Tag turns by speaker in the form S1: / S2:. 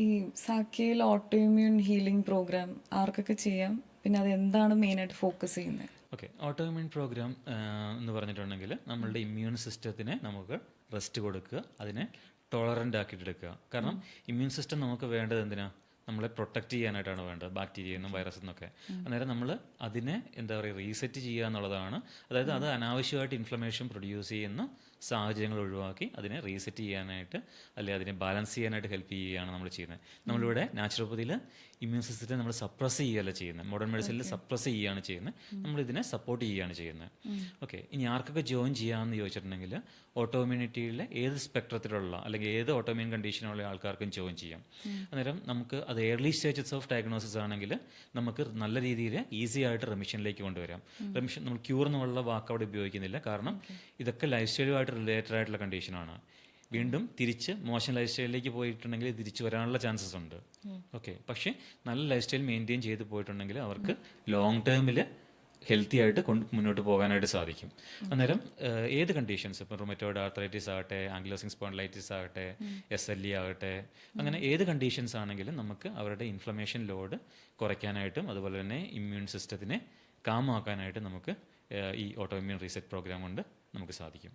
S1: ഈ സാക്കിയിൽ auto immune healing programme ആർക്കൊക്കെ ചെയ്യാം? പിന്നെ അത് എന്താണ് മെയിനായിട്ട് ഫോക്കസ് ചെയ്യുന്നത്?
S2: ഓക്കെ, ഓട്ടോ ഇമ്മ്യൂൺ പ്രോഗ്രാം എന്ന് പറഞ്ഞിട്ടുണ്ടെങ്കിൽ നമ്മളുടെ ഇമ്മ്യൂൺ സിസ്റ്റത്തിന് നമുക്ക് റെസ്റ്റ് കൊടുക്കുക, അതിനെ ടോളറൻ്റ് ആക്കിയിട്ടെടുക്കുക. കാരണം ഇമ്മ്യൂൺ സിസ്റ്റം നമുക്ക് വേണ്ടത് എന്തിനാ? നമ്മളെ പ്രൊട്ടക്റ്റ് ചെയ്യാനായിട്ടാണ് വേണ്ടത്, ബാക്ടീരിയയിൽ നിന്നും വൈറസിൽ നിന്നൊക്കെ. അന്നേരം നമ്മൾ അതിനെ എന്താ പറയുക, റീസെറ്റ് ചെയ്യുക എന്നുള്ളതാണ്. അതായത് അത് അനാവശ്യമായിട്ട് ഇൻഫ്ലമേഷൻ പ്രൊഡ്യൂസ് ചെയ്യുന്ന സാഹചര്യങ്ങൾ ഒഴിവാക്കി അതിനെ റീസെറ്റ് ചെയ്യാനായിട്ട്, അല്ലെങ്കിൽ അതിനെ ബാലൻസ് ചെയ്യാനായിട്ട് ഹെൽപ്പ് ചെയ്യുകയാണ് നമ്മൾ ചെയ്യുന്നത്. നമ്മളിവിടെ നാച്ചുറോപ്പതിയിൽ ഇമ്മ്യൂൺ സിസ്റ്റത്തെ നമ്മൾ സപ്രസ് ചെയ്യുകയല്ല ചെയ്യുന്നത്, മോഡേൺ മെഡിസിനിൽ സപ്രസ് ചെയ്യുകയാണ് ചെയ്യുന്നത്. നമ്മളിതിനെ സപ്പോർട്ട് ചെയ്യുകയാണ് ചെയ്യുന്നത്. ഓക്കെ, ഇനി ആർക്കൊക്കെ ജോയിൻ ചെയ്യാമെന്ന് ചോദിച്ചിട്ടുണ്ടെങ്കിൽ ഓട്ടോ ഇമ്മ്യൂണിറ്റിയിലെ ഏത് സ്പെക്ട്രത്തിലുള്ള അല്ലെങ്കിൽ ഏത് ഓട്ടോമ്യൂൺ കണ്ടീഷനുള്ള ആൾക്കാർക്കും ജോയിൻ ചെയ്യാം. അന്നേരം നമുക്ക് അത് ഏർലി സ്റ്റേജസ് ഓഫ് ഡയഗ്നോസിസ് ആണെങ്കിൽ നമുക്ക് നല്ല രീതിയിൽ ഈസി ആയിട്ട് റെമിഷനിലേക്ക് കൊണ്ടുവരാം. റെമിഷൻ നമ്മൾ ക്യൂർ എന്നുള്ള വാക്ക് അവിടെ ഉപയോഗിക്കുന്നില്ല, കാരണം ഇതൊക്കെ ലൈഫ് സ്റ്റൈലുമായിട്ട് റിലേറ്റഡ് ആയിട്ടുള്ള കണ്ടീഷനാണ്. വീണ്ടും തിരിച്ച് മോശം ലൈഫ് സ്റ്റൈലിലേക്ക് പോയിട്ടുണ്ടെങ്കിൽ തിരിച്ചു വരാനുള്ള ചാൻസസ് ഉണ്ട്. ഓക്കെ, പക്ഷേ നല്ല ലൈഫ് സ്റ്റൈൽ മെയിൻറ്റെയിൻ ചെയ്ത് പോയിട്ടുണ്ടെങ്കിൽ അവർക്ക് ലോങ് ടേമിൽ ഹെൽത്തി ആയിട്ട് മുന്നോട്ട് പോകാനായിട്ട് സാധിക്കും. അന്നേരം ഏത് കണ്ടീഷൻസ്, ഇപ്പം റൊമറ്റോയിഡ് ആർത്രൈറ്റിസ് ആകട്ടെ, ആംഗ്ലോസിംഗ് സ്പോണ്ടിലൈറ്റിസ് ആകട്ടെ, SLE ആകട്ടെ, അങ്ങനെ ഏത് കണ്ടീഷൻസ് ആണെങ്കിലും നമുക്ക് അവരുടെ ഇൻഫ്ലമേഷൻ ലോഡ് കുറയ്ക്കാനായിട്ടും അതുപോലെ തന്നെ ഇമ്മ്യൂൺ സിസ്റ്റത്തിനെ കാമാക്കാനായിട്ട് നമുക്ക് ഈ ഓട്ടോ ഇമ്മ്യൂൺ റീസെറ്റ് പ്രോഗ്രാം കൊണ്ട് നമുക്ക് സാധിക്കും.